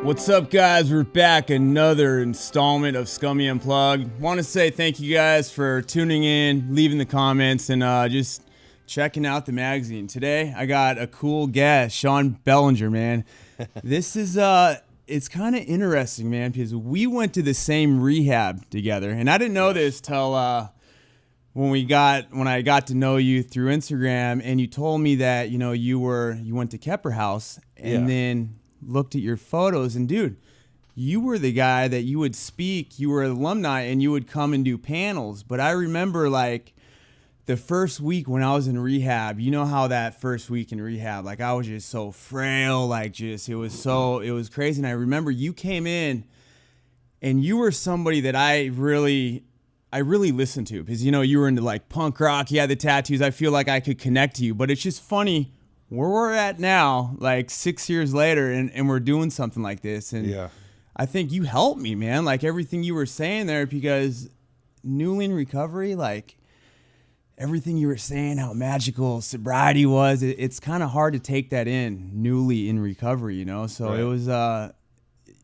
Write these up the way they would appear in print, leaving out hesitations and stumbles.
What's up, guys? We're back, another installment of Scummy Unplugged. Want to say thank you guys for tuning in, leaving the comments, and just checking out the magazine. Today, I got a cool guest, Shaun Belanger, man. This is, it's kind of interesting, man, because we went to the same rehab together, and I didn't know this till when I got to know you through Instagram, and you told me that, you know, you went to Kepper House, and then looked at your photos, and dude, you were the guy that you would speak, you were an alumni, and you would come and do panels. But I remember, like, the first week when I was in rehab, you know how that first week in rehab, like, I was just so frail, like, just, it was crazy. And I remember you came in, and you were somebody that I really listened to, because, you know, you were into, like, punk rock, you had the tattoos. I feel like I could connect to you. But it's just funny where we're at now, like 6 years later, and we're doing something like this. And I think you helped me, man. Like, everything you were saying there, because newly in recovery, like, everything you were saying, how magical sobriety was, it's kind of hard to take that in, newly in recovery, you know? So It was,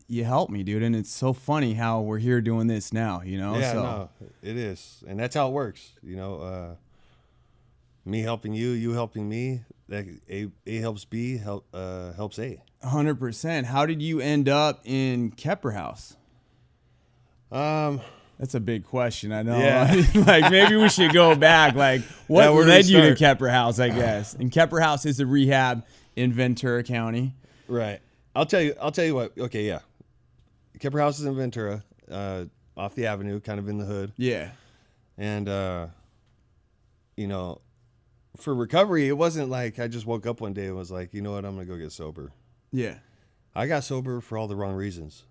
you helped me, dude. And it's so funny how we're here doing this now, you know? Yeah, no, it is. And that's how it works, you know? Me helping you, you helping me. That A helps B, helps A. 100%. How did you end up in Kepper House? That's a big question, I know. Yeah. Like, maybe we should go back. Like, what led you to Kepper House, I guess? And Kepper House is a rehab in Ventura County. Right. I'll tell you what. Okay, yeah. Kepper House is in Ventura, off the avenue, kind of in the hood. Yeah. And, you know, for recovery, it wasn't like I just woke up one day and was like, you know what, I'm going to go get sober. Yeah. I got sober for all the wrong reasons.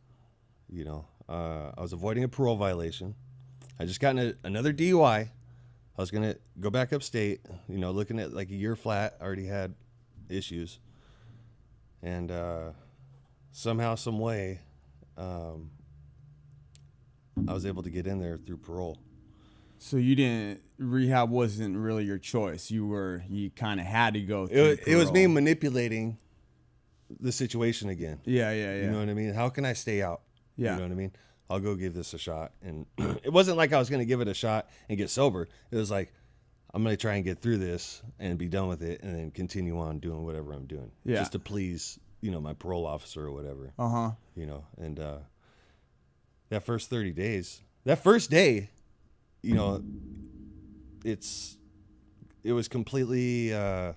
You know, I was avoiding a parole violation. I just got another DUI. I was going to go back upstate, you know, looking at like a year flat. I already had issues. And somehow, some way, I was able to get in there through parole. So rehab wasn't really your choice. You kind of had to go through it was me manipulating the situation again. Yeah. You know what I mean? How can I stay out? Yeah. You know what I mean? I'll go give this a shot. And it wasn't like I was going to give it a shot and get sober. It was like, I'm going to try and get through this and be done with it and then continue on doing whatever I'm doing. Yeah. Just to please, you know, my parole officer or whatever. Uh-huh. You know, and that first 30 days, that first day, you know, it was completely, it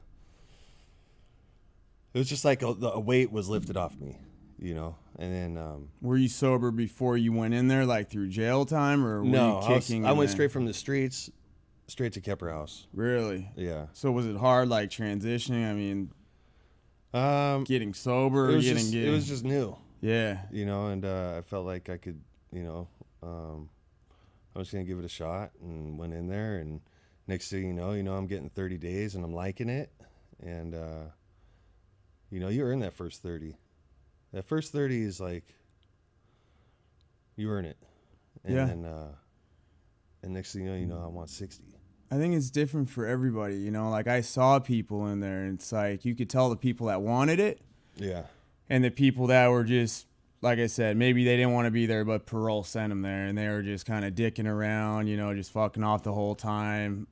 was just like a weight was lifted off me, you know, and then. Were you sober before you went in there, like through jail time, or were no, you kicking? I went straight from the streets, straight to Kepper House. Really? Yeah. So was it hard, like, transitioning? I mean, getting sober, it was just new. Yeah. You know, and I felt like I could, you know, I was going to give it a shot and went in there, and next thing you know, I'm getting 30 days and I'm liking it. And, you know, you earn that first 30. That first 30 is like, you earn it. And then, and next thing you know, I want 60. I think it's different for everybody, you know, like I saw people in there, and it's like, you could tell the people that wanted it. Yeah. And the people that were just, like I said, maybe they didn't want to be there, but parole sent them there, and they were just kind of dicking around, you know, just fucking off the whole time.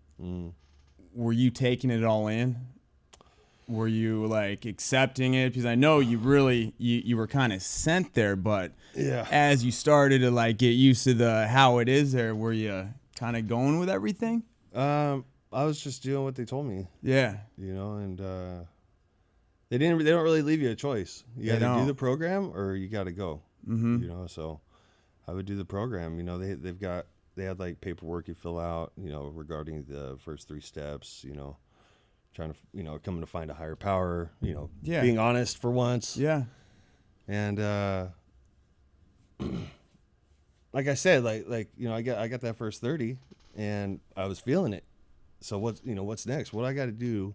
Were you taking it all in? Were you, like, accepting it? Because I know you really, you were kind of sent there, but as you started to, like, get used to how it is there, were you kind of going with everything? I was just doing what they told me. Yeah. You know, and they don't really leave you a choice. You either do the program or you got to go. Mm-hmm. You know, so I would do the program. You know, they had like paperwork you fill out, you know, regarding the first 3 steps, you know, trying to, you know, coming to find a higher power, you know, being honest for once. Yeah. And like I said, like, you know, I got that first 30 and I was feeling it. So what's next? What I got to do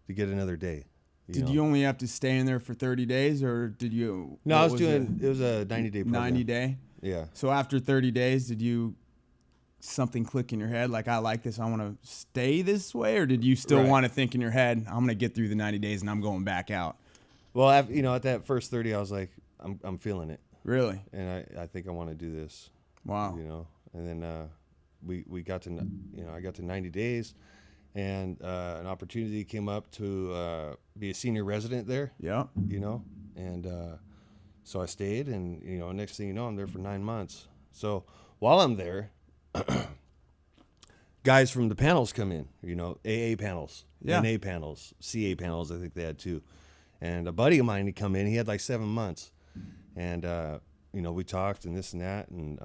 to get another day? Did you only have to stay in there for 30 days, or did you? No, it was a 90-day program. 90 day? Yeah. So after 30 days, did you something click in your head, like, I like this, I want to stay this way? Or did you still want to think in your head, I'm going to get through the 90 days and I'm going back out? Well, you know, at that first 30, I was like, I'm feeling it. Really? And I think I want to do this. Wow. You know, and then we got to, you know, I got to 90 days, and an opportunity came up to be a senior resident there. Yeah. You know, and so I stayed, and you know, next thing you know, I'm there for 9 months. So while I'm there, guys from the panels come in. You know, AA panels, NA panels, CA panels. I think they had too. And a buddy of mine, he'd come in. He had like 7 months, and you know, we talked and this and that, and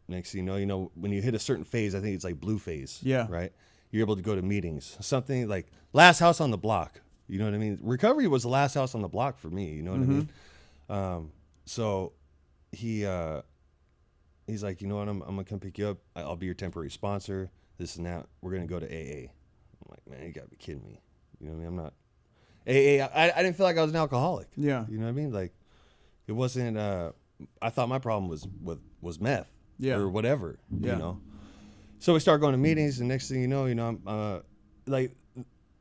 next thing you know, when you hit a certain phase, I think it's like blue phase. Yeah. Right. You're able to go to meetings. Something like last house on the block. You know what I mean? Recovery was the last house on the block for me. You know what I mean? So he's like, you know what? I'm gonna come pick you up. I'll be your temporary sponsor. This and that. We're gonna go to AA. I'm like, man, you gotta be kidding me. You know what I mean? I'm not. AA. I didn't feel like I was an alcoholic. Yeah. You know what I mean? Like, it wasn't. I thought my problem was meth. Yeah. Or whatever. Yeah. You know. So we start going to meetings, and next thing you know, I'm like,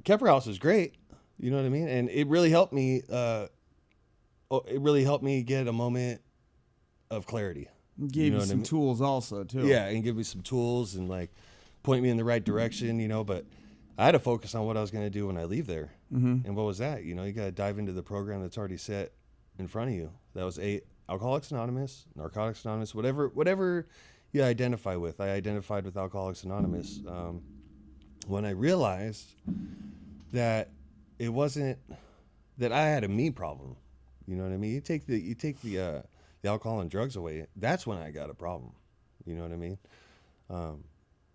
Kemper House was great. You know what I mean? And it really helped me. It really helped me get a moment of clarity. Gave you some tools also too. Yeah, and give me some tools and like point me in the right direction, you know. But I had to focus on what I was going to do when I leave there. And what was that? You know, you got to dive into the program that's already set in front of you. That was Alcoholics Anonymous, Narcotics Anonymous, whatever you identify with. I identified with Alcoholics Anonymous when I realized that it wasn't that I had a me problem. You know what I mean? You take the alcohol and drugs away. That's when I got a problem. You know what I mean?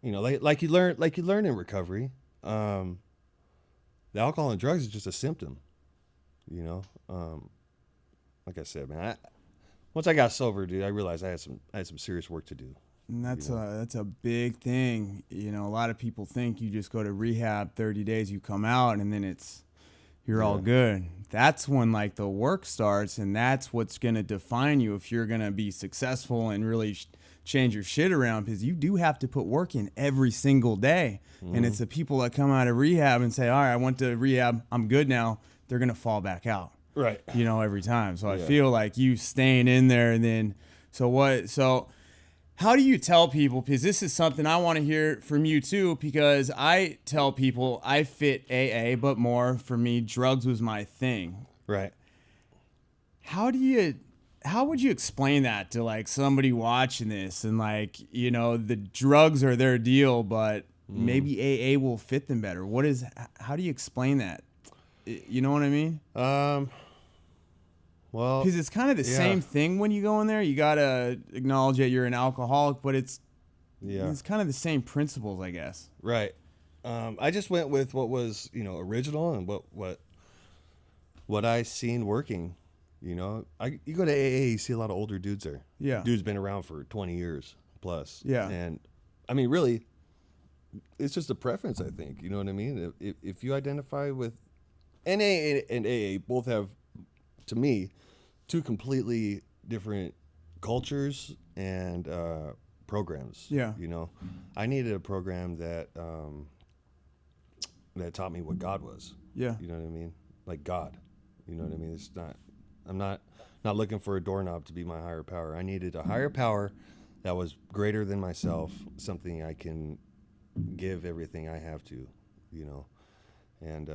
You know, like you learn in recovery. The alcohol and drugs is just a symptom. You know, like I said, man. Once I got sober, dude, I realized I had some serious work to do. And that's a big thing. You know, a lot of people think you just go to rehab 30 days, you come out, and then you're all good. That's when like the work starts, and that's what's going to define you if you're going to be successful and really change your shit around, because you do have to put work in every single day. And it's the people that come out of rehab and say, all right, I went to rehab, I'm good now. They're going to fall back out. Right. You know, every time. So I feel like you staying in there, and then, so how do you tell people, because this is something I want to hear from you too, because I tell people I fit AA, but more for me, drugs was my thing. Right. How would you explain that to like somebody watching this, and like, you know, the drugs are their deal, but maybe AA will fit them better? How do you explain that? You know what I mean? Well, because it's kind of the same thing when you go in there. You gotta acknowledge that you're an alcoholic, but it's kind of the same principles, I guess. Right. I just went with what was, you know, original and what I seen working. You know, you go to AA, you see a lot of older dudes there. Yeah. Dudes been around for 20 years plus. Yeah. And I mean, really, it's just a preference, I think. You know what I mean? If you identify with NA and AA, both have, to me, two completely different cultures and programs. Yeah. You know, I needed a program that taught me what God was. Yeah. You know what I mean? Like God. You know what I mean? It's not. I'm not looking for a doorknob to be my higher power. I needed a higher power that was greater than myself, something I can give everything I have to, you know. And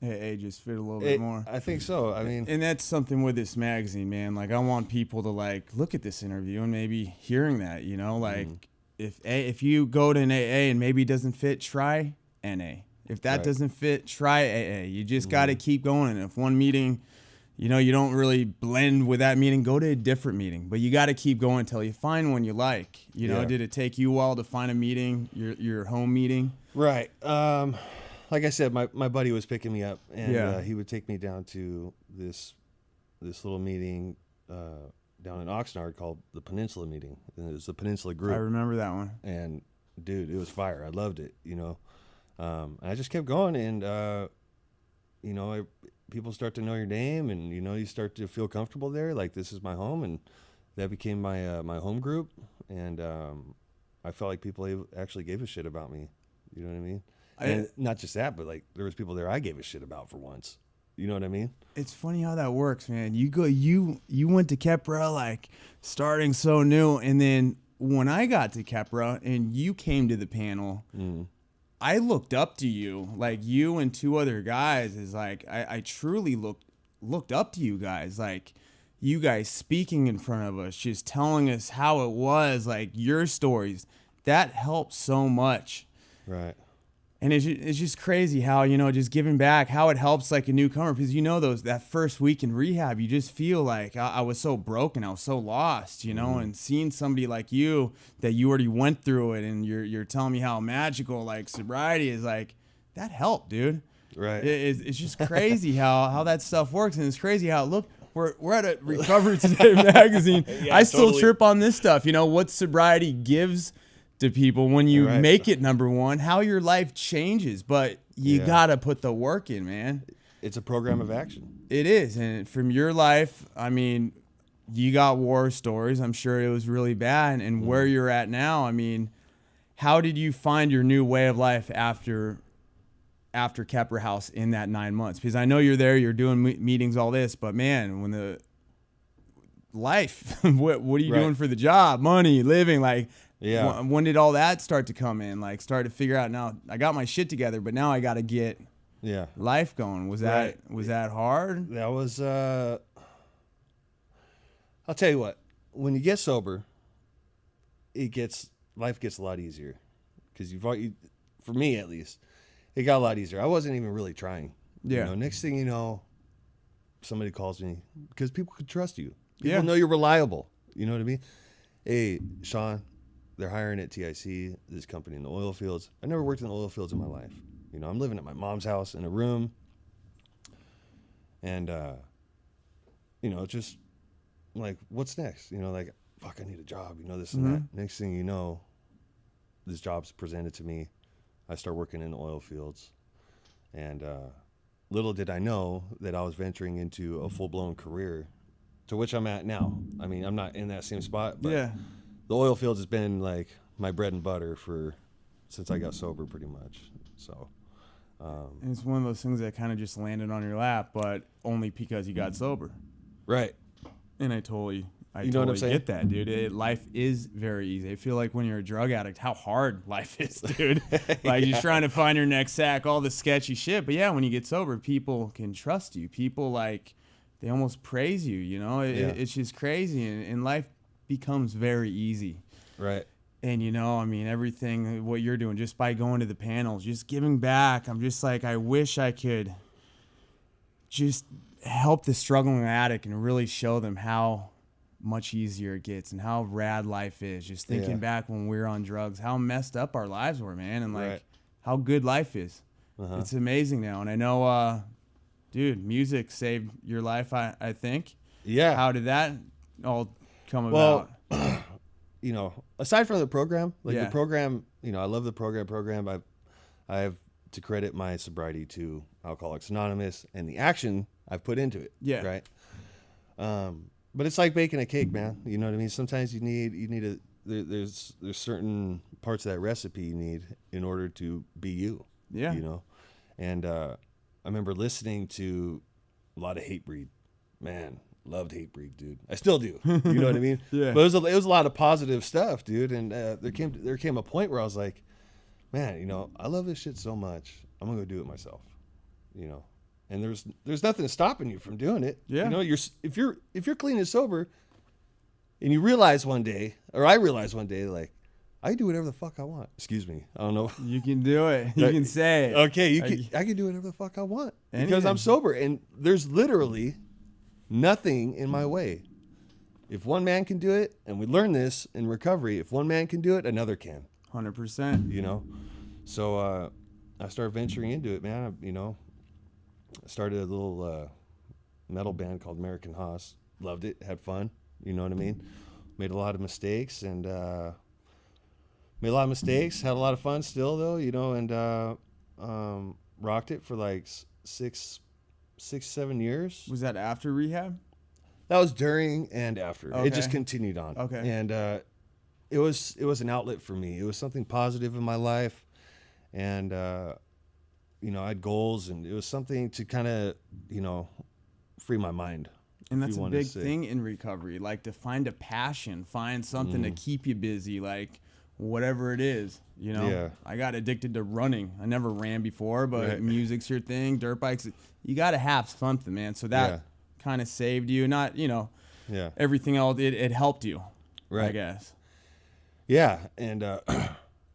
AA just fit a little bit more. I think so. I mean, and that's something with this magazine, man. Like, I want people to like look at this interview and maybe hearing that, you know, like if you go to an AA and maybe it doesn't fit, try NA. If that doesn't fit, try AA. You just got to keep going. And if one meeting, you know, you don't really blend with that meeting, go to a different meeting. But you got to keep going until you find one you like. You know, did it take you a while to find a meeting, your home meeting? Right. Like I said, my buddy was picking me up, and he would take me down to this little meeting down in Oxnard called the Peninsula Meeting. And it was the Peninsula Group. I remember that one. And, dude, it was fire. I loved it, you know. And I just kept going, and, you know, people start to know your name, and, you know, you start to feel comfortable there. Like, this is my home, and that became my my home group. And I felt like people actually gave a shit about me. You know what I mean? And not just that, but, like, there was people there I gave a shit about for once. You know what I mean? It's funny how that works, man. You went to Kepra like starting so new, and then when I got to Kepra and you came to the panel, I looked up to you, like you and two other guys. Is like I truly looked up to you guys, like you guys speaking in front of us, just telling us how it was, like your stories. That helped so much. Right. And it's just crazy how, you know, just giving back, how it helps like a newcomer, because, you know, that first week in rehab, you just feel like I was so broken. I was so lost, you know, and seeing somebody like you that you already went through it and you're telling me how magical like sobriety is, like that helped, dude. Right. It's just crazy how that stuff works. And it's crazy how, look, we're at a Recovery Today magazine. Yeah, I still totally. trip on this stuff, you know, what sobriety gives to people when you make it number one, how your life changes, but you gotta put the work in, man. It's a program of action. It is. And from your life, I mean, you got war stories. I'm sure it was really bad. And where you're at now, I mean, how did you find your new way of life after Kepra House in that 9 months? Because I know you're there, you're doing meetings, all this, but man, when the life, what are you doing for the job, money, living, like, yeah. When did all that start to come in? Like, start to figure out, now I got my shit together, but now I got to get life going. Was that hard? That was, I'll tell you what, when you get sober, life gets a lot easier. Because for me at least, it got a lot easier. I wasn't even really trying. Yeah. You know, next thing you know, somebody calls me because people could trust you. People know you're reliable. You know what I mean? Hey, Shaun, they're hiring at TIC, this company in the oil fields. I never worked in the oil fields in my life. You know, I'm living at my mom's house in a room. And, you know, just like, what's next? You know, like, fuck, I need a job, you know, this and that. Next thing you know, this job's presented to me. I start working in the oil fields. And little did I know that I was venturing into a full-blown career, to which I'm at now. I mean, I'm not in that same spot, but the oil fields has been like my bread and butter since I got sober, pretty much. So and it's one of those things that kind of just landed on your lap, but only because you got sober. Right. And I totally know what I'm saying? get that, dude. Life is very easy. I feel like when you're a drug addict, how hard life is, dude. Like you're trying to find your next sack, all the sketchy shit. But yeah, when you get sober, people can trust you. People like, they almost praise you, you know? It's just crazy. And life becomes very easy. Right. And, you know, I mean, everything, what you're doing, just by going to the panels, just giving back. I'm just like, I wish I could just help the struggling addict and really show them how much easier it gets and how rad life is. Just thinking back when we were on drugs, how messed up our lives were, man. And like how good life is. It's amazing now. And I know, dude, music saved your life, I think. Yeah. How did that all come about? You know, aside from the program, like the program, you know, I love the program. I have to credit my sobriety to Alcoholics Anonymous and the action I've put into it. Yeah. Right. But it's like baking a cake, man. You know what I mean? Sometimes you need there's certain parts of that recipe you need in order to be you. Yeah. You know? And I remember listening to a lot of Hatebreed. Man, loved Hatebreed, dude. I still do. You know what I mean? Yeah. But it was a lot of positive stuff, dude. And there came a point where I was like, man, you know, I love this shit so much. I'm gonna go do it myself. You know. And there's nothing stopping you from doing it. Yeah. You know, if you're clean and sober, and you realize one day, or I realize one day, like, I can do whatever the fuck I want. Excuse me. I don't know. You can do it. You can say it. Okay, I can do whatever the fuck I want. Anything. Because I'm sober, and there's literally nothing in my way. If one man can do it, and we learn this in recovery, if one man can do it, another can. 100%. You know? So I started venturing into it, man. I started a little metal band called American Haas. Loved it, had fun. You know what I mean? Made a lot of mistakes, and had a lot of fun still, though, you know, and rocked it for like 7 years. Was that after rehab? That was during and after. Okay. It just continued on. Okay. And it was an outlet for me. It was something positive in my life, and I had goals, and it was something to kind of, free my mind. And that's a big thing in recovery, like to find a passion, find something to keep you busy, like whatever it is, Yeah. I got addicted to running. I never ran before, but music's your thing, dirt bikes. You got to have something, man. So that kind of saved you, not, everything else, it helped you, I guess. Yeah. And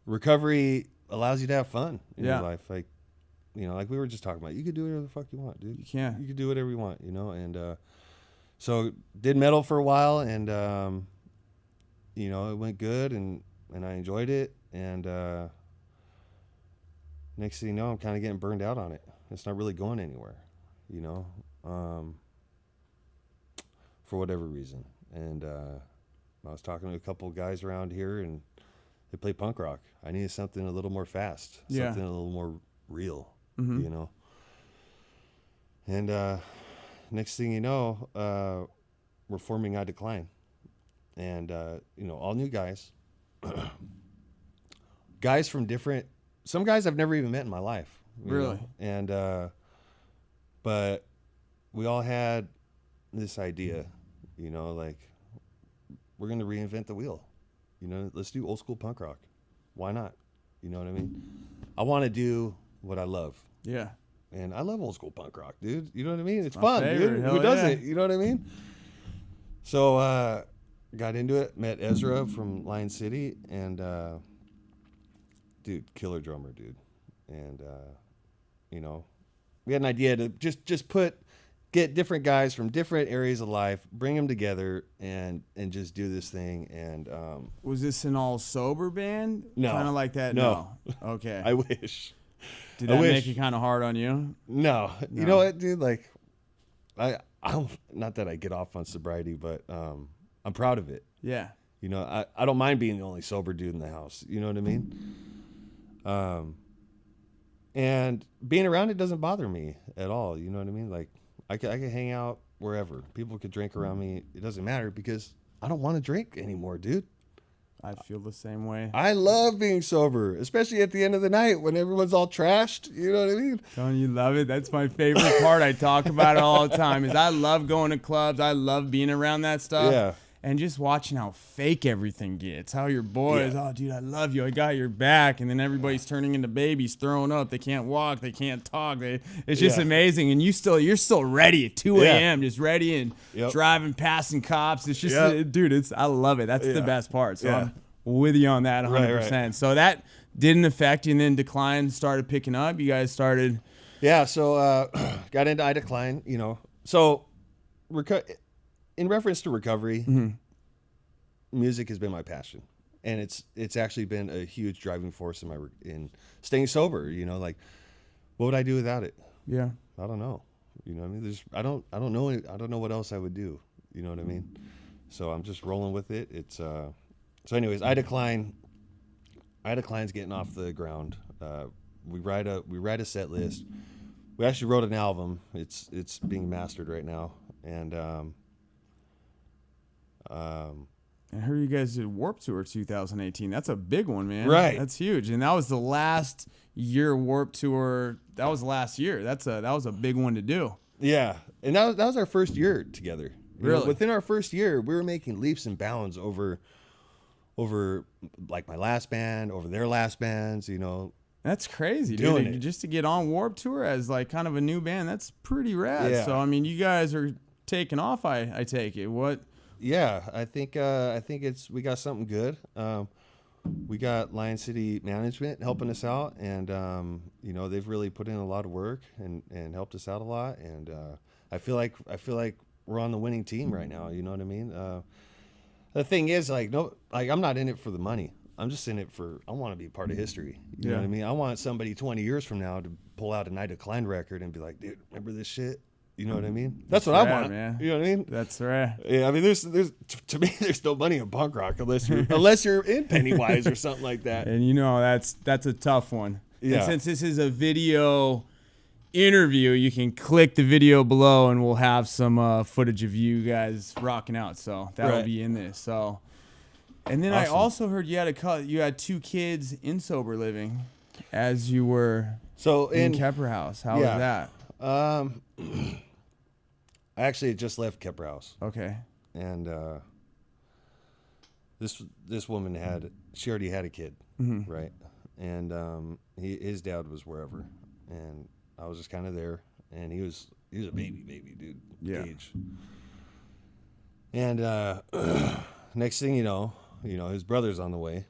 recovery allows you to have fun in your life. Like, like we were just talking about, you could do whatever the fuck you want, dude. You can. You could do whatever you want, and so did metal for a while, and it went good, and I enjoyed it, and next thing you know, I'm kind of getting burned out on it. It's not really going anywhere, for whatever reason. And I was talking to a couple of guys around here, and they play punk rock. I needed something a little more fast, something a little more real, And next thing you know, we're forming IDecline, and all new guys, guys from some guys I've never even met in my life, really, and but we all had this idea, like we're gonna reinvent the wheel, let's do old school punk rock, why not? You know what I mean? I want to do what I love. Yeah. And I love old school punk rock, dude. You know what I mean? It's my fun, favorite. dude. Hell Who doesn't? You know what I mean? So got into it, met Ezra from Lion City, and dude, killer drummer, dude. And we had an idea to just get different guys from different areas of life, bring them together, and just do this thing. And was this an all sober band? No. Kind of like that? No. Okay. I wish. Did that make it kind of hard on you? No. You know what, dude? Like, I don't, not that I get off on sobriety, but I'm proud of it. Yeah. I don't mind being the only sober dude in the house. You know what I mean? And being around it doesn't bother me at all. You know what I mean? Like, I can hang out wherever. People could drink around me. It doesn't matter because I don't want to drink anymore, dude. I feel the same way. I love being sober, especially at the end of the night when everyone's all trashed. You know what I mean? Don't you love it? That's my favorite part. I talk about it all the time. Is I love going to clubs. I love being around that stuff. Yeah. And just watching how fake everything gets. How your boys, oh, dude, I love you. I got your back. And then everybody's turning into babies, throwing up. They can't walk. They can't talk. It's just amazing. And you're still ready at 2 a.m., just ready and driving, passing cops. It's just, dude, I love it. That's the best part. So I'm with you on that 100%. Right. So that didn't affect you. And then Decline started picking up. You guys started. Yeah. So got into IDecline, So in reference to recovery, music has been my passion, and it's actually been a huge driving force in staying sober. Like, what would I do without it? Yeah, I don't know. I mean, I don't know. I don't know what else I would do. You know what I mean? So I'm just rolling with it. It's so anyways, IDecline's getting off the ground. We write a set list. We actually wrote an album. It's being mastered right now, and I heard you guys did Warped Tour 2018. That's a big one, man. Right. That's huge. And that was the last year Warped Tour. That was last year. That was a big one to do. Yeah. And that was our first year together. Really? Within our first year, we were making leaps and bounds over like my last band, over their last bands, That's crazy, doing dude. it. Just to get on Warped Tour as like kind of a new band, that's pretty rad. Yeah. So I mean, you guys are taking off. I take it. What? Yeah, I think we got something good. We got Lion City management helping us out, and they've really put in a lot of work and helped us out a lot. And I feel like we're on the winning team right now. You know what I mean? The thing is, I'm not in it for the money. I'm just in it I want to be part of history. You know what I mean? I want somebody 20 years from now to pull out an IDecline record and be like, dude, remember this shit? You know what I mean? That's what I want, man. You know what I mean? That's right. Yeah, I mean, there's to me, there's no money in punk rock unless you're in Pennywise or something like that. And that's a tough one. Yeah. And since this is a video interview, you can click the video below, and we'll have some footage of you guys rocking out. So that'll be in this. So, and then awesome. I also heard you had 2 kids in sober living as you were So in Kepper House. How was that? I actually had just left Kepper House. Okay. And this woman she already had a kid, right? And his dad was wherever, and I was just kind of there, and he was a baby dude, age. And next thing you know, his brother's on the way,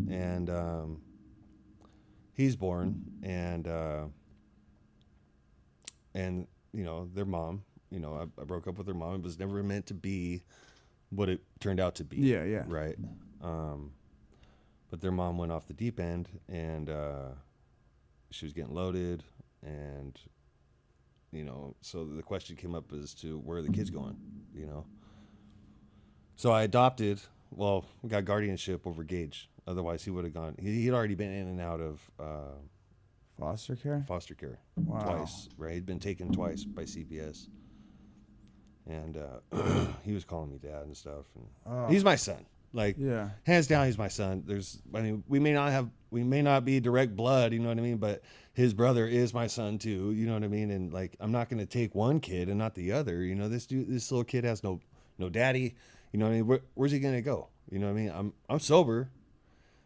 and he's born, and their mom, I broke up with her mom. It was never meant to be what it turned out to be. Yeah. Right. But their mom went off the deep end, and she was getting loaded, and so the question came up as to where are the kids going, So I adopted. Well, we got guardianship over Gage. Otherwise, he would have gone. He'd already been in and out of foster care. Wow. Twice. Right, he'd been taken twice by CPS, and he was calling me dad and stuff. And he's my son. Like, hands down, he's my son. We may not be direct blood, you know what I mean? But his brother is my son too, you know what I mean? And like, I'm not going to take one kid and not the other. This little kid has no daddy. You know what I mean? Where's he going to go? You know what I mean? I'm sober.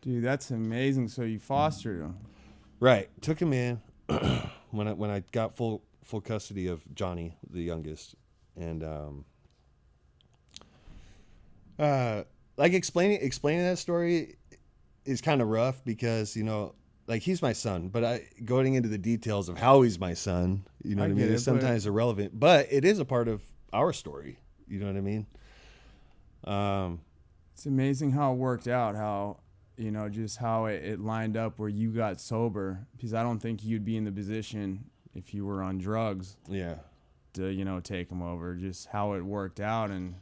Dude, that's amazing. So you fostered him. Right. Took him in when I got full custody of Johnny, the youngest. And, like explaining that story is kind of rough because, like he's my son, but going into the details of how he's my son, you know what I mean? It's sometimes irrelevant, but it is a part of our story. You know what I mean? It's amazing how it worked out, how, just how it lined up where you got sober, because I don't think you'd be in the position if you were on drugs. Yeah. To, take him over, just how it worked out. And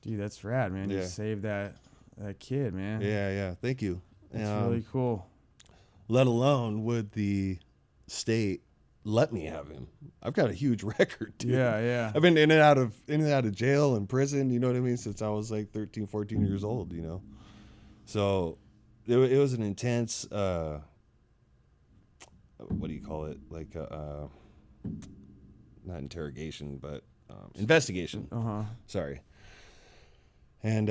dude, that's rad, man. You saved that kid, man. Yeah. Thank you. It's really cool. Let alone would the state let me have him. I've got a huge record, dude. Yeah. I've been in and out of jail and prison, you know what I mean, since I was like 13, 14 years old, So it was an intense, what do you call it? Like, not interrogation, but investigation. Sorry. And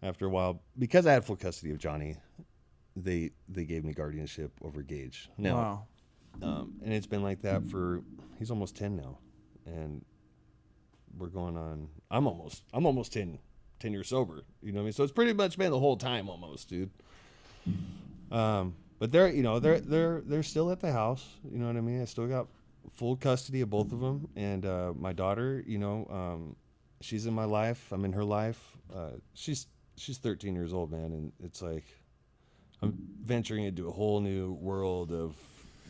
after a while, because I had full custody of Johnny, they gave me guardianship over Gage. Now, wow. And it's been like that he's almost 10 now, and we're going on. I'm almost 10 years sober. You know what I mean? So it's pretty much been the whole time almost, dude. But they're still at the house. You know what I mean? I still got full custody of both of them, and my daughter, she's in my life. I'm in her life. She's 13 years old, man, and it's like I'm venturing into a whole new world of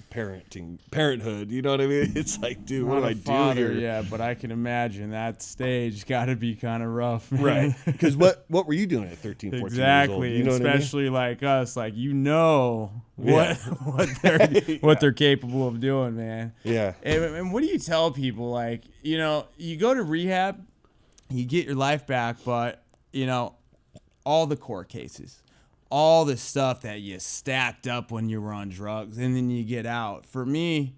parenthood. You know what I mean? It's like, dude, what do I do here? Yeah, but I can imagine that stage got to be kind of rough, man. Right? Because what were you doing at 13, 14 exactly, years old? Especially like us, like what they're capable of doing, man. Yeah. And what do you tell people? Like, you go to rehab, you get your life back, but all the court cases, all the stuff that you stacked up when you were on drugs, and then you get out. For me,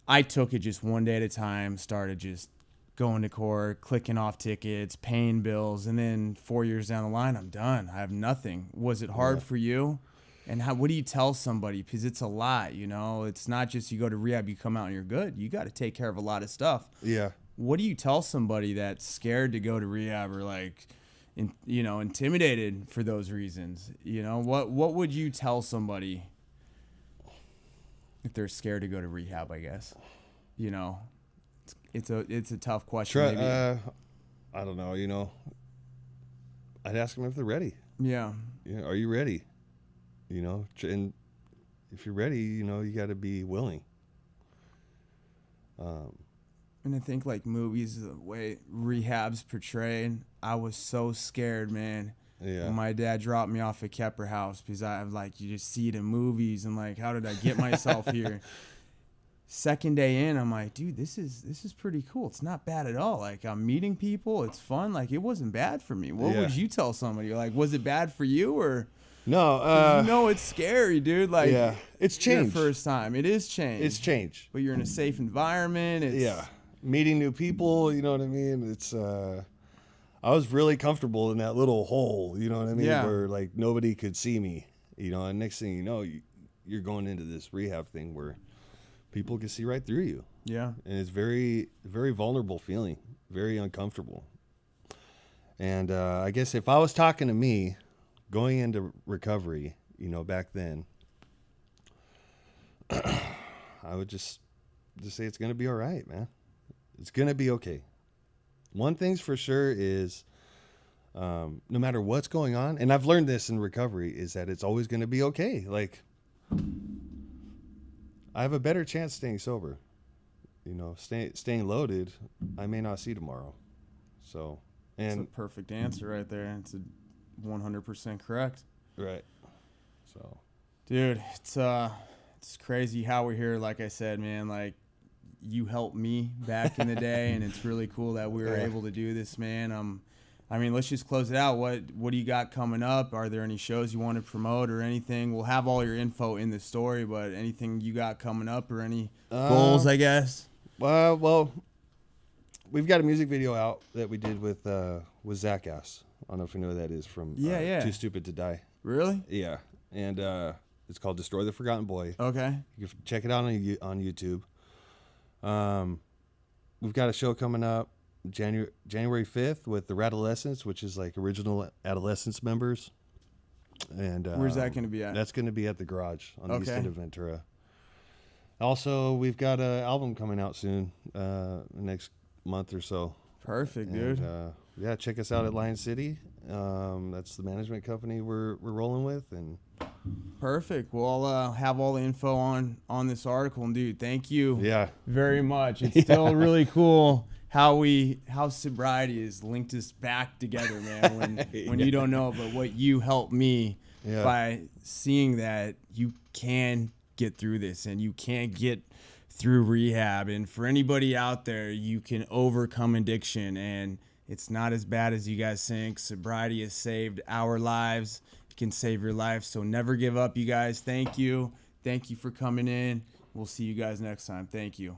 I took it just one day at a time, started just going to court, clicking off tickets, paying bills, and then 4 years down the line, I'm done. I have nothing. Was it hard for you? And what do you tell somebody? Because it's a lot, It's not just you go to rehab, you come out and you're good. You got to take care of a lot of stuff. Yeah. What do you tell somebody that's scared to go to rehab or intimidated for those reasons? What would you tell somebody if they're scared to go to rehab? I guess, it's a tough question. I don't know. I'd ask them if they're ready. Yeah. Are you ready? And if you're ready, you got to be willing. And I think like movies, the way rehab's portrayed, I was so scared, man. Yeah. When my dad dropped me off at Kepper House, because you just see it in movies and like, how did I get myself here? Second day in, I'm like, dude, this is pretty cool. It's not bad at all. Like, I'm meeting people. It's fun. Like, it wasn't bad for me. What would you tell somebody? Like, was it bad for you or? No, you know it's scary, dude. Like, yeah, it's changed. Your first time, it is change. It's changed. But you're in a safe environment. It's, meeting new people. You know what I mean? It's I was really comfortable in that little hole. You know what I mean? Yeah. Where like nobody could see me. You know, and next thing you know, you're going into this rehab thing where people can see right through you. Yeah. And it's very, very vulnerable feeling, very uncomfortable. And I guess if I was talking to me going into recovery, you know, back then, I would just say it's going to be all right, man. It's going to be okay. One thing's for sure is no matter what's going on, and I've learned this in recovery, is that it's always going to be okay. Like, I have a better chance staying sober. You know, staying loaded, I may not see tomorrow. So, and it's a perfect answer right there. It's a 100% correct. Right. So, dude, it's crazy how we're here. Like I said, man, like you helped me back in the day, and it's really cool that we were able to do this, man. I mean, let's just close it out. What do you got coming up? Are there any shows you want to promote or anything? We'll have all your info in the story, but anything you got coming up or any goals, I guess? Well, we've got a music video out that we did with Zach Ass. I don't know if you know who that is from Too Stupid to Die. Really? Yeah. And it's called Destroy the Forgotten Boy. Okay. You can check it out on YouTube. We've got a show coming up January 5th with the Radolescents, which is like original Adolescents members. And where's that going to be at? That's going to be at the Garage on the east end of Ventura. Also, we've got an album coming out soon, next month or so. Perfect, and, dude. Yeah, check us out at Lion City. That's the management company we're rolling with, and perfect. Well, I'll have all the info on this article, and dude, thank you. Yeah, very much. It's still really cool how sobriety has linked us back together, man. When you don't know, but what you helped me by seeing that you can get through this and you can get through rehab, and for anybody out there, you can overcome addiction, and it's not as bad as you guys think. Sobriety has saved our lives. It can save your life, so never give up, you guys. Thank you for coming in. We'll see you guys next time. Thank you.